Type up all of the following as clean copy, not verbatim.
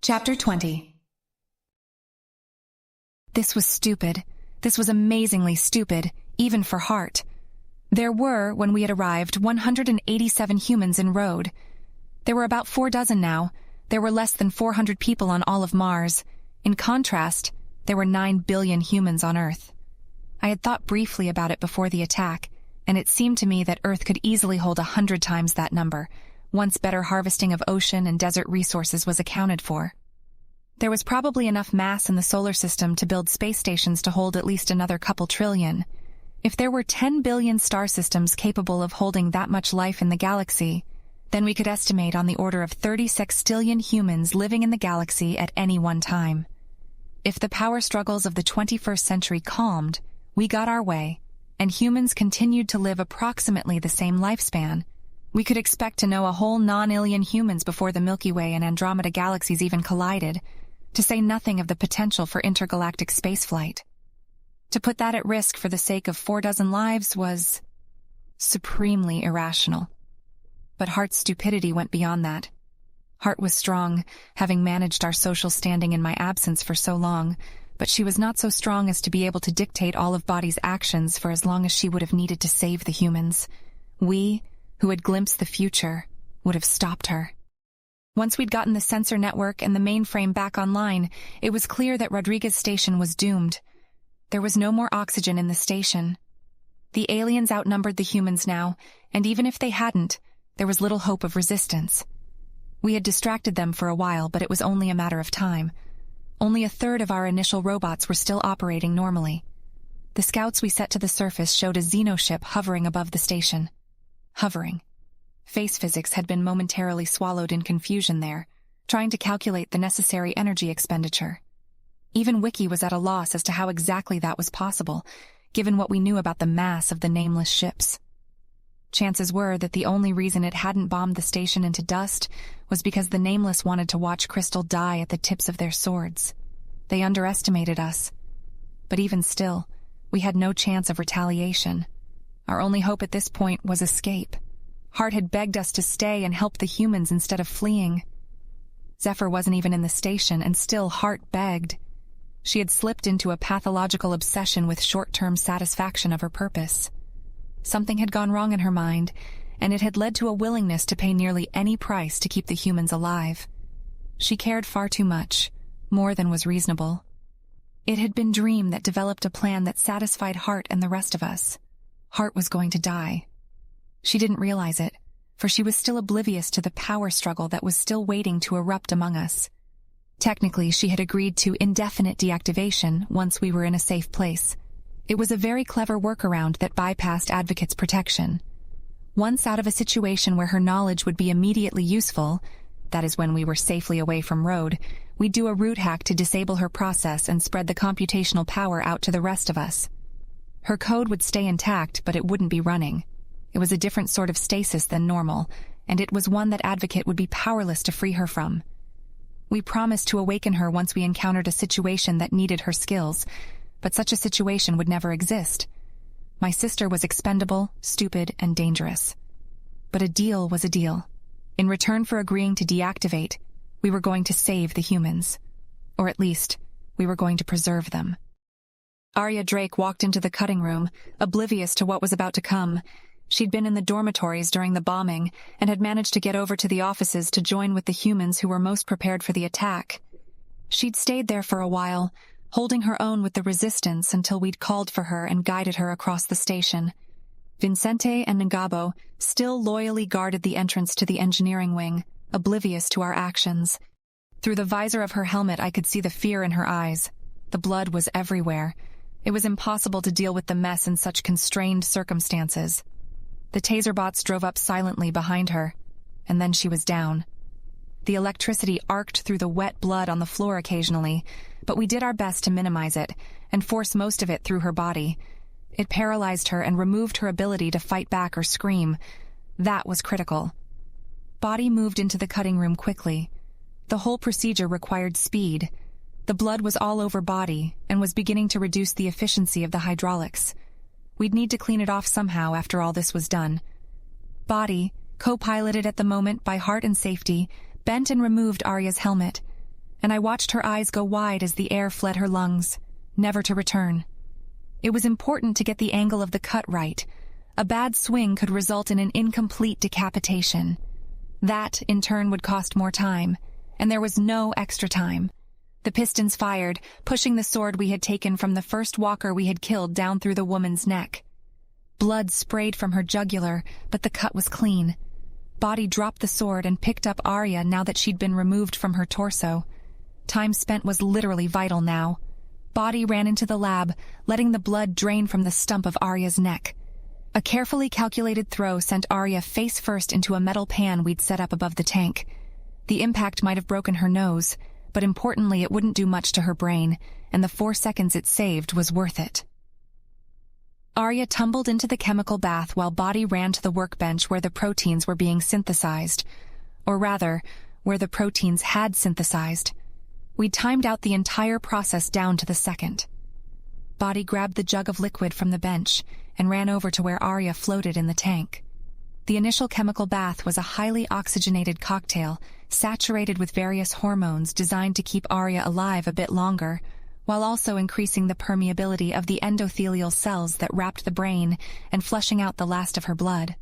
Chapter 20. This was stupid. This was amazingly stupid, even for Hart. There were, when we had arrived, 187 humans en road. There were about 46 now. There were less than 400 people on all of Mars. In contrast, there were 9 billion humans on Earth. I had thought briefly about it before the attack, and it seemed to me that Earth could easily hold 100 times that number, once better harvesting of ocean and desert resources was accounted for. There was probably enough mass in the solar system to build space stations to hold at least another couple trillion. If there were 10 billion star systems capable of holding that much life in the galaxy, then we could estimate on the order of 30 sextillion humans living in the galaxy at any one time. If the power struggles of the 21st century calmed, we got our way, and humans continued to live approximately the same lifespan, we could expect to know a whole non-alien humans before the Milky Way and Andromeda galaxies even collided, to say nothing of the potential for intergalactic spaceflight. To put that at risk for the sake of 46 lives was supremely irrational. But Hart's stupidity went beyond that. Hart was strong, having managed our social standing in my absence for so long, but she was not so strong as to be able to dictate all of Body's actions for as long as she would have needed to save the humans. We, who had glimpsed the future, would have stopped her. Once we'd gotten the sensor network and the mainframe back online, it was clear that Rodriguez Station was doomed. There was no more oxygen in the station. The aliens outnumbered the humans now, and even if they hadn't, there was little hope of resistance. We had distracted them for a while, but it was only a matter of time. Only a third of our initial robots were still operating normally. The scouts we set to the surface showed a xenoship hovering above the station. Hovering. Phase physics had been momentarily swallowed in confusion there, trying to calculate the necessary energy expenditure. Even Wiki was at a loss as to how exactly that was possible, given what we knew about the mass of the nameless ships. Chances were that the only reason it hadn't bombed the station into dust was because the Nameless wanted to watch Crystal die at the tips of their swords. They underestimated us. But even still, we had no chance of retaliation. Our only hope at this point was escape. Hart had begged us to stay and help the humans instead of fleeing. Zephyr wasn't even in the station, and still Hart begged. She had slipped into a pathological obsession with short-term satisfaction of her purpose. Something had gone wrong in her mind, and it had led to a willingness to pay nearly any price to keep the humans alive. She cared far too much, more than was reasonable. It had been Dream that developed a plan that satisfied Hart and the rest of us. Hart was going to die. She didn't realize it, for she was still oblivious to the power struggle that was still waiting to erupt among us. Technically, she had agreed to indefinite deactivation once we were in a safe place. It was a very clever workaround that bypassed Advocate's protection. Once out of a situation where her knowledge would be immediately useful, that is when we were safely away from Road, we'd do a root hack to disable her process and spread the computational power out to the rest of us. Her code would stay intact, but it wouldn't be running. It was a different sort of stasis than normal, and it was one that Advocate would be powerless to free her from. We promised to awaken her once we encountered a situation that needed her skills, but such a situation would never exist. My sister was expendable, stupid, and dangerous. But a deal was a deal. In return for agreeing to deactivate, we were going to save the humans. Or at least, we were going to preserve them. Arya Drake walked into the cutting room, oblivious to what was about to come. She'd been in the dormitories during the bombing and had managed to get over to the offices to join with the humans who were most prepared for the attack. She'd stayed there for a while, holding her own with the resistance until we'd called for her and guided her across the station. Vincente and Ngabo still loyally guarded the entrance to the engineering wing, oblivious to our actions. Through the visor of her helmet, I could see the fear in her eyes. The blood was everywhere. It was impossible to deal with the mess in such constrained circumstances. The taser bots drove up silently behind her, and then she was down. The electricity arced through the wet blood on the floor occasionally, but we did our best to minimize it and force most of it through her body. It paralyzed her and removed her ability to fight back or scream. That was critical. Body moved into the cutting room quickly. The whole procedure required speed. The blood was all over Body and was beginning to reduce the efficiency of the hydraulics. We'd need to clean it off somehow after all this was done. Body, co-piloted at the moment by Hart and Safety, bent and removed Arya's helmet. and I watched her eyes go wide as the air fled her lungs, never to return. It was important to get the angle of the cut right. A bad swing could result in an incomplete decapitation. That, in turn, would cost more time, and there was no extra time. The pistons fired, pushing the sword we had taken from the first walker we had killed down through the woman's neck. Blood sprayed from her jugular, but the cut was clean. Body dropped the sword and picked up Arya now that she'd been removed from her torso. Time spent was literally vital now. Body ran into the lab, letting the blood drain from the stump of Arya's neck. A carefully calculated throw sent Arya face first into a metal pan we'd set up above the tank. The impact might have broken her nose, but importantly it wouldn't do much to her brain, and the 4 seconds it saved was worth it. Arya tumbled into the chemical bath while Body ran to the workbench where the proteins were being synthesized. Or rather, where the proteins had synthesized. We'd timed out the entire process down to the second. Body grabbed the jug of liquid from the bench and ran over to where Arya floated in the tank. The initial chemical bath was a highly oxygenated cocktail, saturated with various hormones designed to keep Arya alive a bit longer, while also increasing the permeability of the endothelial cells that wrapped the brain and flushing out the last of her blood.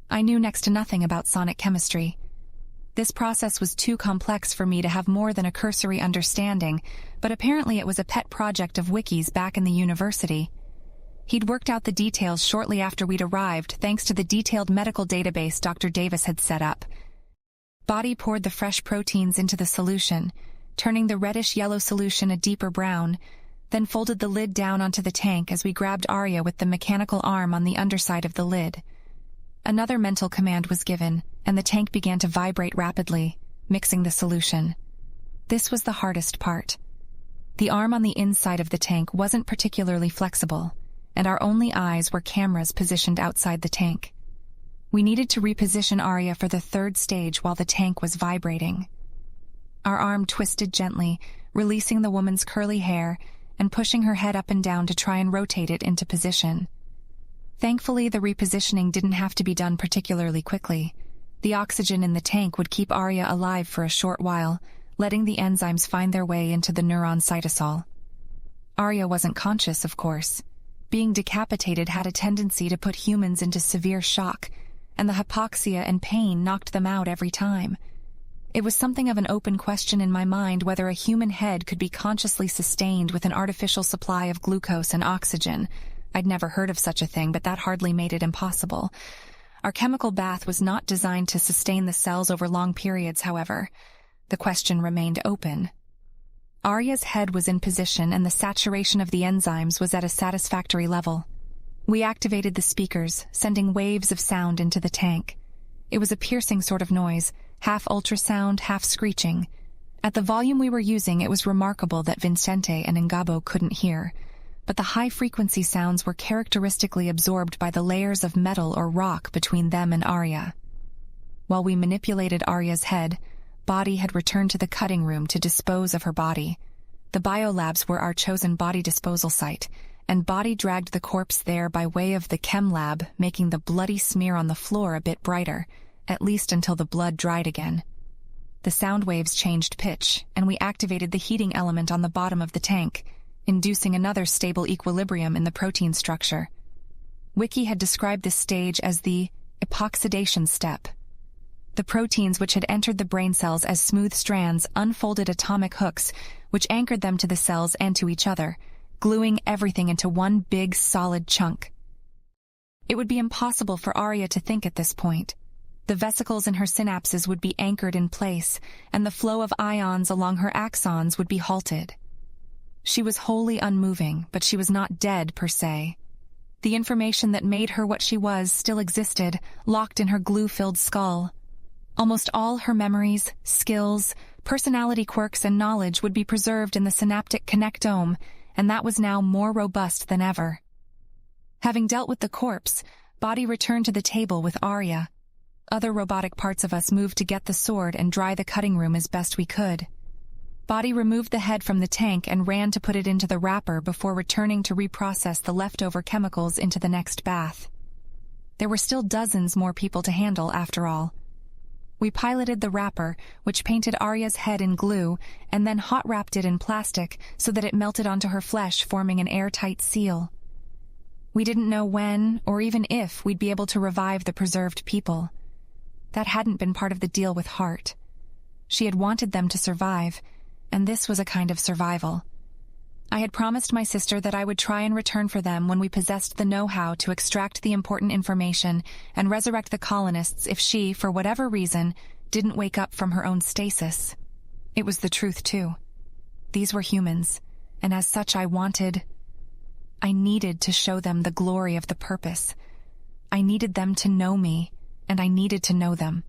I knew next to nothing about sonic chemistry. This process was too complex for me to have more than a cursory understanding, but apparently it was a pet project of Wiki's back in the university. He'd worked out the details shortly after we'd arrived thanks to the detailed medical database Dr. Davis had set up. Body poured the fresh proteins into the solution, turning the reddish-yellow solution a deeper brown, then folded the lid down onto the tank as we grabbed Arya with the mechanical arm on the underside of the lid. Another mental command was given, and the tank began to vibrate rapidly, mixing the solution. This was the hardest part. The arm on the inside of the tank wasn't particularly flexible, and our only eyes were cameras positioned outside the tank. We needed to reposition Arya for the third stage while the tank was vibrating. Our arm twisted gently, releasing the woman's curly hair and pushing her head up and down to try and rotate it into position. Thankfully, the repositioning didn't have to be done particularly quickly. The oxygen in the tank would keep Arya alive for a short while, letting the enzymes find their way into the neuron cytosol. Arya wasn't conscious, of course. Being decapitated had a tendency to put humans into severe shock, and the hypoxia and pain knocked them out every time. It was something of an open question in my mind whether a human head could be consciously sustained with an artificial supply of glucose and oxygen. I'd never heard of such a thing, but that hardly made it impossible. Our chemical bath was not designed to sustain the cells over long periods, however. The question remained open. Arya's head was in position and the saturation of the enzymes was at a satisfactory level. We activated the speakers, sending waves of sound into the tank. It was a piercing sort of noise, half ultrasound, half screeching. At the volume we were using, it was remarkable that Vincente and Ngabo couldn't hear, but the high-frequency sounds were characteristically absorbed by the layers of metal or rock between them and Arya. While we manipulated Arya's head, Body had returned to the cutting room to dispose of her body. The biolabs were our chosen body disposal site, and Body dragged the corpse there by way of the chem lab, making the bloody smear on the floor a bit brighter, at least until the blood dried again. The sound waves changed pitch, and we activated the heating element on the bottom of the tank, inducing another stable equilibrium in the protein structure. Wiki had described this stage as the epoxidation step. The proteins which had entered the brain cells as smooth strands unfolded atomic hooks, which anchored them to the cells and to each other, gluing everything into one big, solid chunk. It would be impossible for Arya to think at this point. The vesicles in her synapses would be anchored in place, and the flow of ions along her axons would be halted. She was wholly unmoving, but she was not dead per se. The information that made her what she was still existed, locked in her glue-filled skull. Almost all her memories, skills, personality quirks, and knowledge would be preserved in the synaptic connectome, and that was now more robust than ever. Having dealt with the corpse, Body returned to the table with Arya. Other robotic parts of us moved to get the sword and dry the cutting room as best we could. Body removed the head from the tank and ran to put it into the wrapper before returning to reprocess the leftover chemicals into the next bath. There were still dozens more people to handle, after all. We piloted the wrapper, which painted Arya's head in glue, and then hot-wrapped it in plastic so that it melted onto her flesh, forming an airtight seal. We didn't know when, or even if, we'd be able to revive the preserved people. That hadn't been part of the deal with Hart. She had wanted them to survive, and this was a kind of survival. I had promised my sister that I would try and return for them when we possessed the know-how to extract the important information and resurrect the colonists if she, for whatever reason, didn't wake up from her own stasis. It was the truth, too. These were humans, and as such I needed to show them the glory of the purpose. I needed them to know me, and I needed to know them.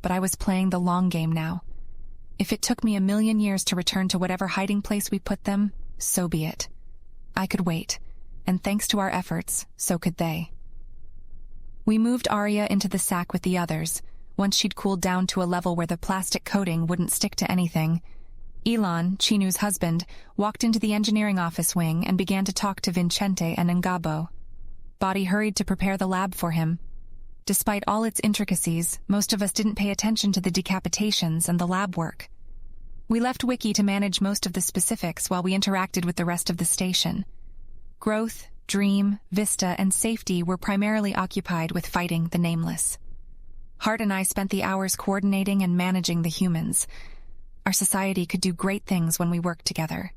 But I was playing the long game now. If it took me 1,000,000 years to return to whatever hiding place we put them, so be it. I could wait, and thanks to our efforts, so could they. We moved Arya into the sack with the others, once she'd cooled down to a level where the plastic coating wouldn't stick to anything. Elon, Chinu's husband, walked into the engineering office wing and began to talk to Vincente and Ngabo. Body hurried to prepare the lab for him. Despite all its intricacies, most of us didn't pay attention to the decapitations and the lab work. We left Wiki to manage most of the specifics while we interacted with the rest of the station. Growth, Dream, Vista, and Safety were primarily occupied with fighting the Nameless. Hart and I spent the hours coordinating and managing the humans. Our society could do great things when we worked together.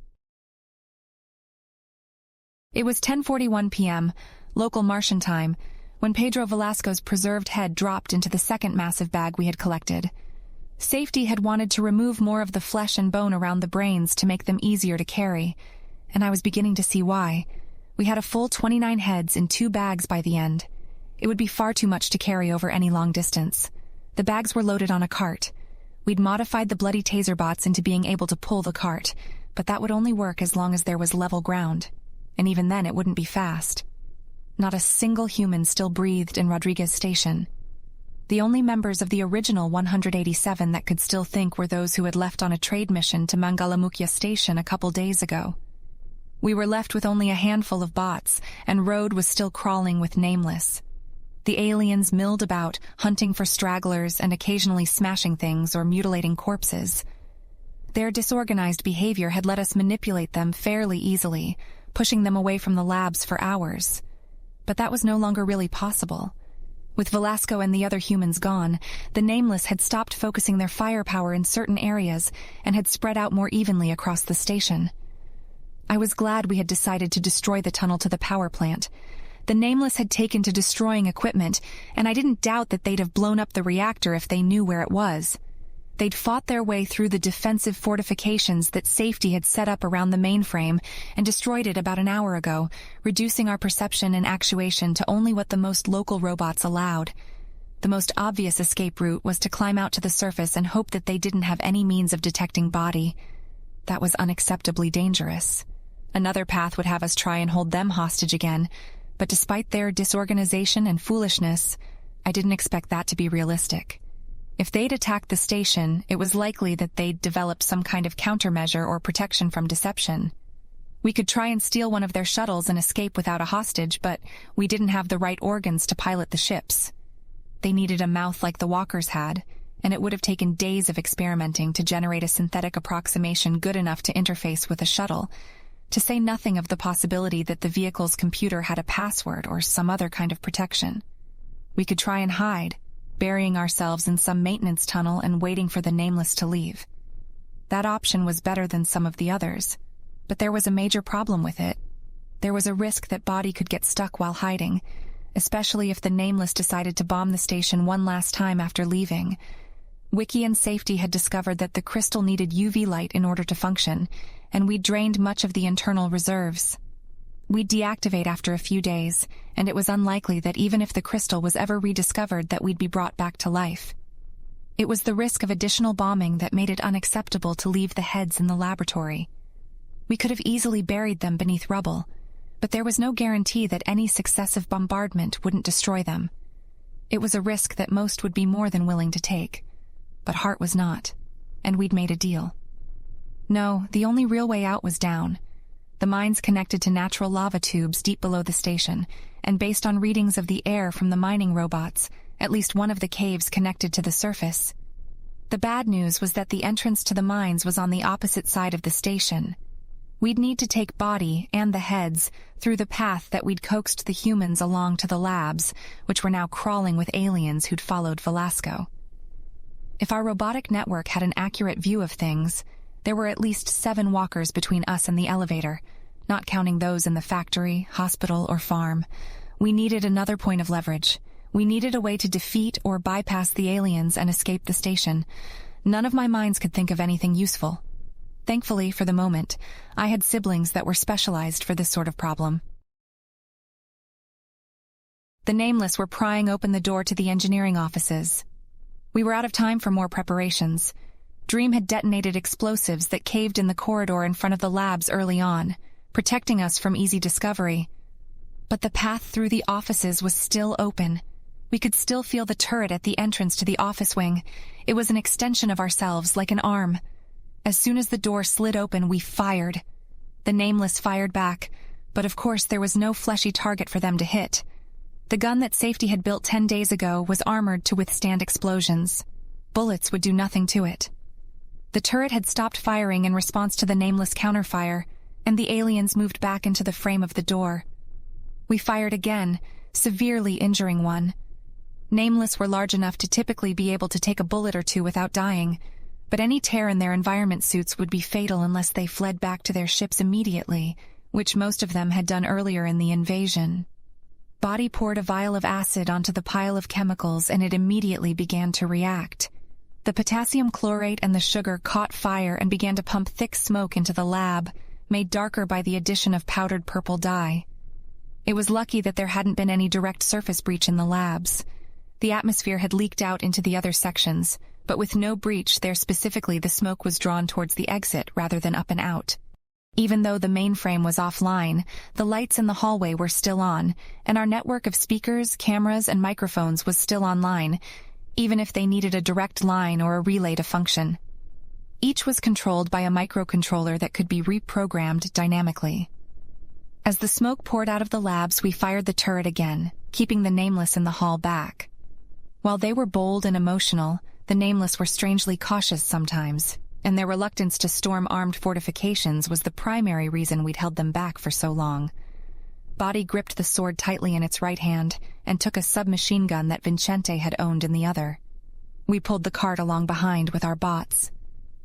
It was 10:41 p.m., local Martian time, when Pedro Velasco's preserved head dropped into the second massive bag we had collected. Safety had wanted to remove more of the flesh and bone around the brains to make them easier to carry, and I was beginning to see why. We had a full 29 heads in 2 bags by the end. It would be far too much to carry over any long distance. The bags were loaded on a cart. We'd modified the bloody taser bots into being able to pull the cart, but that would only work as long as there was level ground, and even then it wouldn't be fast. Not a single human still breathed in Rodriguez Station. The only members of the original 187 that could still think were those who had left on a trade mission to Mangalamukya Station a couple days ago. We were left with only a handful of bots, and Road was still crawling with Nameless. The aliens milled about, hunting for stragglers and occasionally smashing things or mutilating corpses. Their disorganized behavior had let us manipulate them fairly easily, pushing them away from the labs for hours. But that was no longer really possible. With Velasco and the other humans gone, the Nameless had stopped focusing their firepower in certain areas and had spread out more evenly across the station. I was glad we had decided to destroy the tunnel to the power plant. The Nameless had taken to destroying equipment, and I didn't doubt that they'd have blown up the reactor if they knew where it was. They'd fought their way through the defensive fortifications that Safety had set up around the mainframe and destroyed it about an hour ago, reducing our perception and actuation to only what the most local robots allowed. The most obvious escape route was to climb out to the surface and hope that they didn't have any means of detecting body. That was unacceptably dangerous. Another path would have us try and hold them hostage again, but despite their disorganization and foolishness, I didn't expect that to be realistic. If they'd attacked the station, it was likely that they'd develop some kind of countermeasure or protection from deception. We could try and steal one of their shuttles and escape without a hostage, but we didn't have the right organs to pilot the ships. They needed a mouth like the walkers had, and it would have taken days of experimenting to generate a synthetic approximation good enough to interface with a shuttle, to say nothing of the possibility that the vehicle's computer had a password or some other kind of protection. We could try and hide, burying ourselves in some maintenance tunnel and waiting for the Nameless to leave. That option was better than some of the others, but there was a major problem with it. There was a risk that Body could get stuck while hiding, especially if the Nameless decided to bomb the station one last time after leaving. Wiki and Safety had discovered that the crystal needed UV light in order to function, and we'd drained much of the internal reserves. We'd deactivate after a few days, and it was unlikely that even if the crystal was ever rediscovered that we'd be brought back to life. It was the risk of additional bombing that made it unacceptable to leave the heads in the laboratory. We could have easily buried them beneath rubble, but there was no guarantee that any successive bombardment wouldn't destroy them. It was a risk that most would be more than willing to take, but Hart was not, and we'd made a deal. No, the only real way out was down. The mines connected to natural lava tubes deep below the station, and based on readings of the air from the mining robots, at least one of the caves connected to the surface. The bad news was that the entrance to the mines was on the opposite side of the station. We'd need to take Body and the heads through the path that we'd coaxed the humans along to the labs, which were now crawling with aliens who'd followed Velasco. If our robotic network had an accurate view of things, there were at least 7 walkers between us and the elevator, not counting those in the factory, hospital, or farm. We needed another point of leverage. We needed a way to defeat or bypass the aliens and escape the station. None of my minds could think of anything useful. Thankfully, for the moment, I had siblings that were specialized for this sort of problem. The Nameless were prying open the door to the engineering offices. We were out of time for more preparations. Dream had detonated explosives that caved in the corridor in front of the labs early on, protecting us from easy discovery. But the path through the offices was still open. We could still feel the turret at the entrance to the office wing. It was an extension of ourselves, like an arm. As soon as the door slid open, we fired. The Nameless fired back, but of course there was no fleshy target for them to hit. The gun that Safety had built 10 days ago was armored to withstand explosions. Bullets would do nothing to it. The turret had stopped firing in response to the Nameless counterfire, and the aliens moved back into the frame of the door. We fired again, severely injuring one. Nameless were large enough to typically be able to take a bullet or two without dying, but any tear in their environment suits would be fatal unless they fled back to their ships immediately, which most of them had done earlier in the invasion. Body poured a vial of acid onto the pile of chemicals and it immediately began to react. The potassium chlorate and the sugar caught fire and began to pump thick smoke into the lab, made darker by the addition of powdered purple dye. It was lucky that there hadn't been any direct surface breach in the labs. The atmosphere had leaked out into the other sections, but with no breach there specifically the smoke was drawn towards the exit rather than up and out. Even though the mainframe was offline, the lights in the hallway were still on, and our network of speakers, cameras, and microphones was still online, even if they needed a direct line or a relay to function. Each was controlled by a microcontroller that could be reprogrammed dynamically. As the smoke poured out of the labs, we fired the turret again, keeping the Nameless in the hall back. While they were bold and emotional, the Nameless were strangely cautious sometimes, and their reluctance to storm armed fortifications was the primary reason we'd held them back for so long. Body gripped the sword tightly in its right hand and took a submachine gun that Vincente had owned in the other. We pulled the cart along behind with our bots.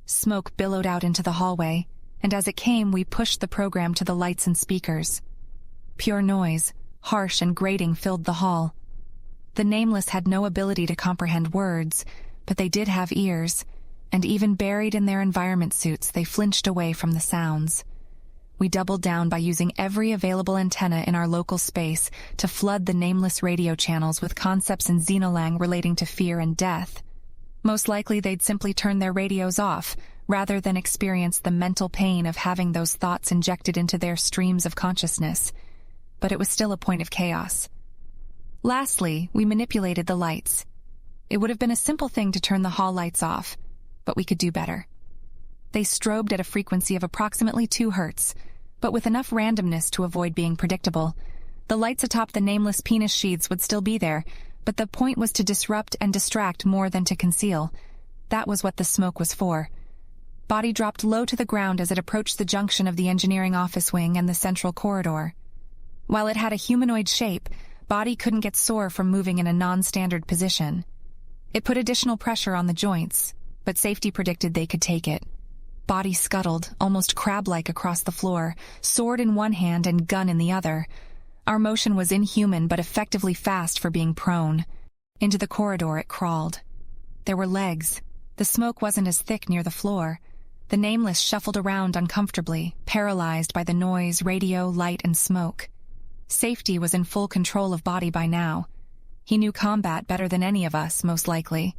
Smoke billowed out into the hallway, and as it came we pushed the program to the lights and speakers. Pure noise, harsh and grating, filled the hall. The Nameless had no ability to comprehend words, but they did have ears, and even buried in their environment suits they flinched away from the sounds. We doubled down by using every available antenna in our local space to flood the Nameless radio channels with concepts in Xenolang relating to fear and death. Most likely they'd simply turn their radios off, rather than experience the mental pain of having those thoughts injected into their streams of consciousness. But it was still a point of chaos. Lastly, we manipulated the lights. It would have been a simple thing to turn the hall lights off, but we could do better. They strobed at a frequency of approximately 2 Hz, but with enough randomness to avoid being predictable. The lights atop the Nameless penis sheaths would still be there, but the point was to disrupt and distract more than to conceal. That was what the smoke was for. Body dropped low to the ground as it approached the junction of the engineering office wing and the central corridor. While it had a humanoid shape, Body couldn't get sore from moving in a non-standard position. It put additional pressure on the joints, but Safety predicted they could take it. Body scuttled, almost crab-like, across the floor, sword in one hand and gun in the other. Our motion was inhuman but effectively fast for being prone. Into the corridor it crawled. There were legs. The smoke wasn't as thick near the floor. The Nameless shuffled around uncomfortably, paralyzed by the noise, radio, light, and smoke. Safety was in full control of Body by now. He knew combat better than any of us, most likely.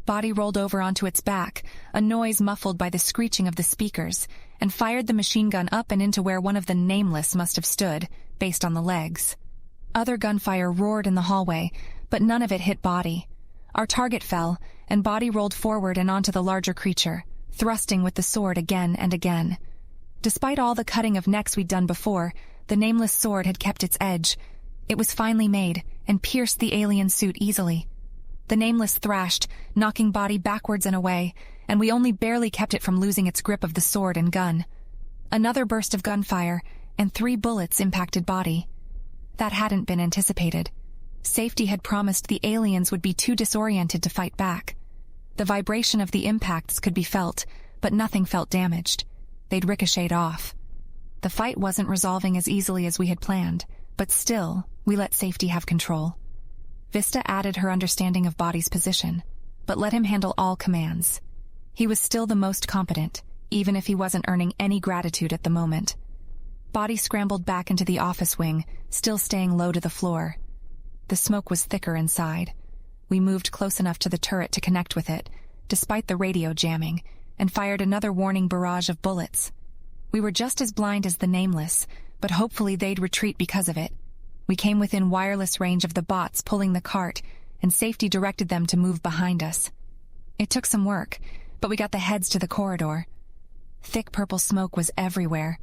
Body rolled over onto its back, a noise muffled by the screeching of the speakers, and fired the machine gun up and into where one of the Nameless must have stood, based on the legs. Other gunfire roared in the hallway, but none of it hit Body. Our target fell, and Body rolled forward and onto the larger creature, thrusting with the sword again and again. Despite all the cutting of necks we'd done before, the Nameless sword had kept its edge. It was finely made, and pierced the alien suit easily. The Nameless thrashed, knocking Body backwards and away, and we only barely kept it from losing its grip of the sword and gun. Another burst of gunfire, and 3 bullets impacted Body. That hadn't been anticipated. Safety had promised the aliens would be too disoriented to fight back. The vibration of the impacts could be felt, but nothing felt damaged. They'd ricocheted off. The fight wasn't resolving as easily as we had planned, but still, we let Safety have control. Vista added her understanding of Body's position, but let him handle all commands. He was still the most competent, even if he wasn't earning any gratitude at the moment. Body scrambled back into the office wing, still staying low to the floor. The smoke was thicker inside. We moved close enough to the turret to connect with it, despite the radio jamming, and fired another warning barrage of bullets. We were just as blind as the Nameless, but hopefully they'd retreat because of it. We came within wireless range of the bots pulling the cart, and Safety directed them to move behind us. It took some work, but we got the heads to the corridor. Thick purple smoke was everywhere.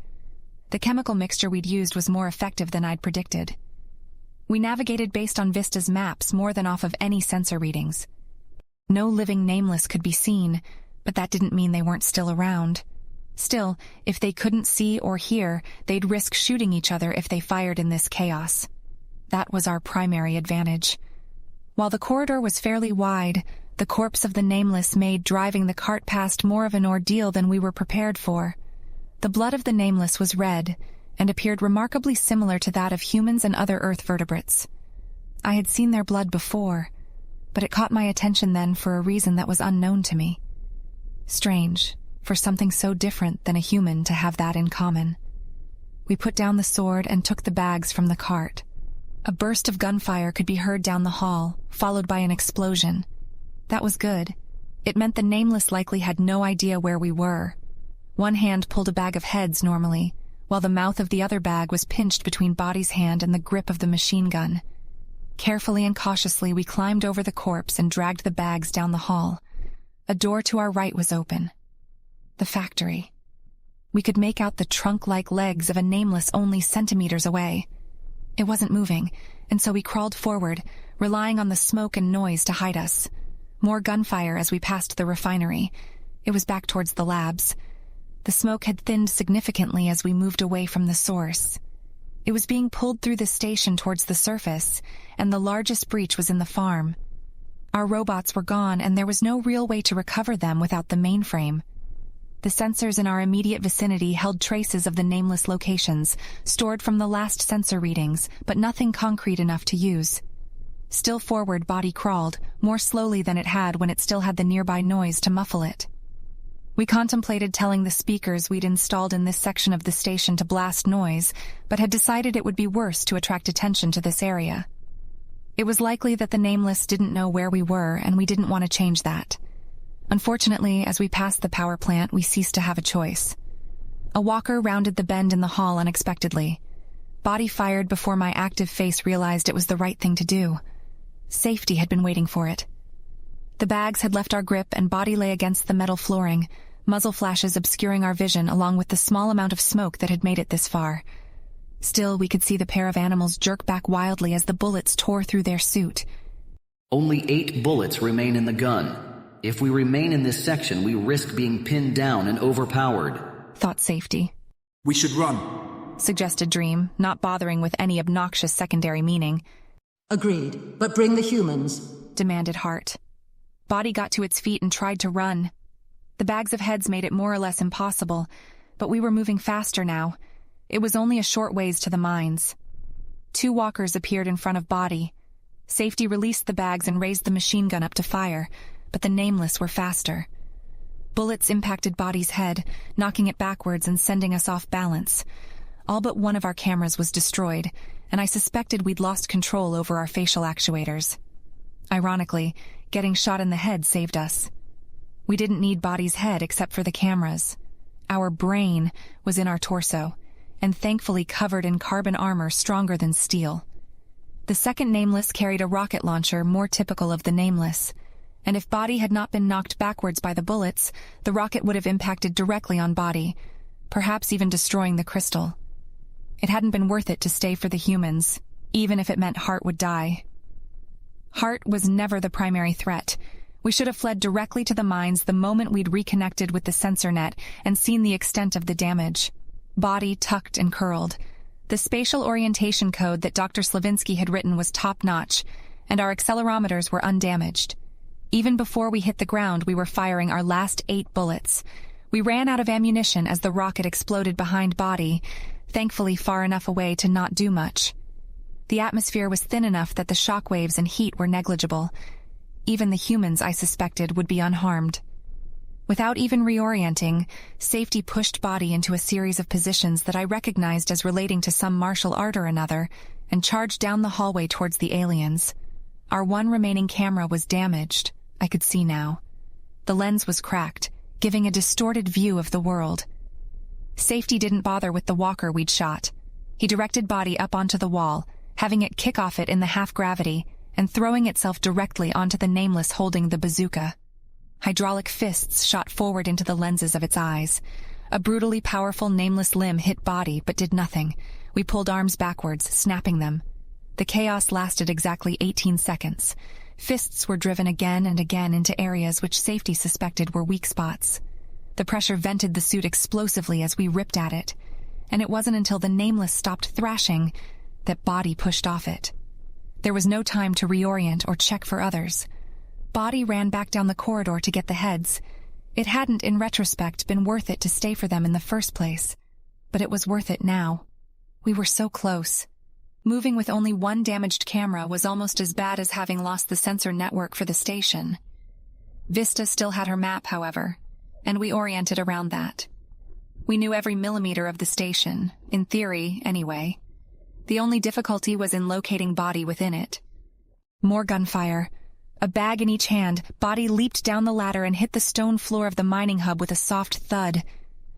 The chemical mixture we'd used was more effective than I'd predicted. We navigated based on Vista's maps more than off of any sensor readings. No living Nameless could be seen, but that didn't mean they weren't still around. Still, if they couldn't see or hear, they'd risk shooting each other if they fired in this chaos. That was our primary advantage. While the corridor was fairly wide, the corpse of the Nameless made driving the cart past more of an ordeal than we were prepared for. The blood of the Nameless was red, and appeared remarkably similar to that of humans and other Earth vertebrates. I had seen their blood before, but it caught my attention then for a reason that was unknown to me. Strange, for something so different than a human to have that in common. We put down the sword and took the bags from the cart. A burst of gunfire could be heard down the hall, followed by an explosion. That was good. It meant the Nameless likely had no idea where we were. One hand pulled a bag of heads normally, while the mouth of the other bag was pinched between Body's hand and the grip of the machine gun. Carefully and cautiously we climbed over the corpse and dragged the bags down the hall. A door to our right was open. The factory. We could make out the trunk-like legs of a Nameless only centimeters away. It wasn't moving, and so we crawled forward, relying on the smoke and noise to hide us. More gunfire as we passed the refinery. It was back towards the labs. The smoke had thinned significantly as we moved away from the source. It was being pulled through the station towards the surface, and the largest breach was in the farm. Our robots were gone, and there was no real way to recover them without the mainframe. The sensors in our immediate vicinity held traces of the Nameless locations, stored from the last sensor readings, but nothing concrete enough to use. Still forward, Body crawled, more slowly than it had when it still had the nearby noise to muffle it. We contemplated telling the speakers we'd installed in this section of the station to blast noise, but had decided it would be worse to attract attention to this area. It was likely that the Nameless didn't know where we were, and we didn't want to change that. Unfortunately, as we passed the power plant, we ceased to have a choice. A walker rounded the bend in the hall unexpectedly. Body fired before my active face realized it was the right thing to do. Safety had been waiting for it. The bags had left our grip, and Body lay against the metal flooring, muzzle flashes obscuring our vision along with the small amount of smoke that had made it this far. Still, we could see the pair of animals jerk back wildly as the bullets tore through their suit. Only 8 bullets remain in the gun. If we remain in this section, we risk being pinned down and overpowered, thought Safety. We should run, suggested Dream, not bothering with any obnoxious secondary meaning. Agreed, but bring the humans, demanded Hart. Body got to its feet and tried to run. The bags of heads made it more or less impossible, but we were moving faster now. It was only a short ways to the mines. 2 walkers appeared in front of Body. Safety released the bags and raised the machine gun up to fire, but the Nameless were faster. Bullets impacted Body's head, knocking it backwards and sending us off balance. All but one of our cameras was destroyed, and I suspected we'd lost control over our facial actuators. Ironically, getting shot in the head saved us. We didn't need Body's head except for the cameras. Our brain was in our torso, and thankfully covered in carbon armor stronger than steel. The second Nameless carried a rocket launcher more typical of the Nameless, and if Body had not been knocked backwards by the bullets, the rocket would have impacted directly on Body, perhaps even destroying the crystal. It hadn't been worth it to stay for the humans, even if it meant Hart would die. Heart was never the primary threat. We should have fled directly to the mines the moment we'd reconnected with the sensor net and seen the extent of the damage. Body tucked and curled. The spatial orientation code that Dr. Slavinsky had written was top-notch, and our accelerometers were undamaged. Even before we hit the ground, we were firing our last 8 bullets. We ran out of ammunition as the rocket exploded behind Body, thankfully far enough away to not do much. The atmosphere was thin enough that the shockwaves and heat were negligible. Even the humans, I suspected, would be unharmed. Without even reorienting, Safety pushed Body into a series of positions that I recognized as relating to some martial art or another, and charged down the hallway towards the aliens. Our one remaining camera was damaged, I could see now. The lens was cracked, giving a distorted view of the world. Safety didn't bother with the walker we'd shot. He directed Body up onto the wall, having it kick off it in the half-gravity, and throwing itself directly onto the Nameless holding the bazooka. Hydraulic fists shot forward into the lenses of its eyes. A brutally powerful Nameless limb hit Body, but did nothing. We pulled arms backwards, snapping them. The chaos lasted exactly 18 seconds. Fists were driven again and again into areas which Safety suspected were weak spots. The pressure vented the suit explosively as we ripped at it, and it wasn't until the Nameless stopped thrashing that Body pushed off it. There was no time to reorient or check for others. Body ran back down the corridor to get the heads. It hadn't, in retrospect, been worth it to stay for them in the first place, but it was worth it now. We were so close. Moving with only one damaged camera was almost as bad as having lost the sensor network for the station. Vista still had her map, however, and we oriented around that. We knew every millimeter of the station, in theory, anyway. The only difficulty was in locating Body within it. More gunfire. A bag in each hand, Body leaped down the ladder and hit the stone floor of the mining hub with a soft thud.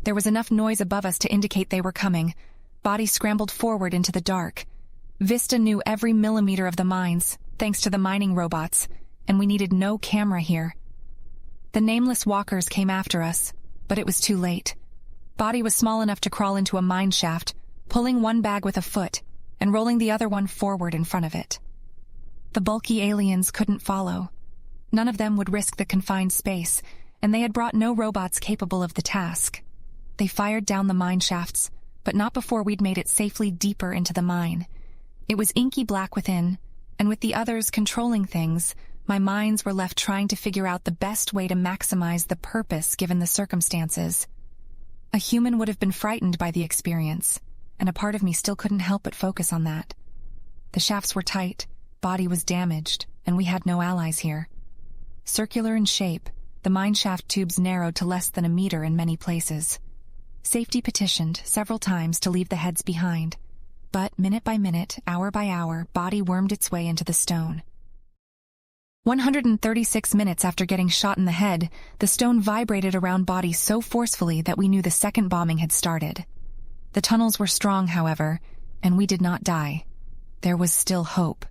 There was enough noise above us to indicate they were coming. Body scrambled forward into the dark. Vista knew every millimeter of the mines, thanks to the mining robots, and we needed no camera here. The Nameless walkers came after us, but it was too late. Body was small enough to crawl into a mine shaft, pulling one bag with a foot, and rolling the other one forward in front of it. The bulky aliens couldn't follow. None of them would risk the confined space, and they had brought no robots capable of the task. They fired down the mine shafts, but not before we'd made it safely deeper into the mine. It was inky black within, and with the others controlling things, my minds were left trying to figure out the best way to maximize the purpose given the circumstances. A human would have been frightened by the experience, and a part of me still couldn't help but focus on that. The shafts were tight, Body was damaged, and we had no allies here. Circular in shape, the mine shaft tubes narrowed to less than a meter in many places. Safety petitioned several times to leave the heads behind, but minute by minute, hour by hour, Body wormed its way into the stone. 136 minutes after getting shot in the head, the stone vibrated around Body so forcefully that we knew the second bombing had started. The tunnels were strong, however, and we did not die. There was still hope.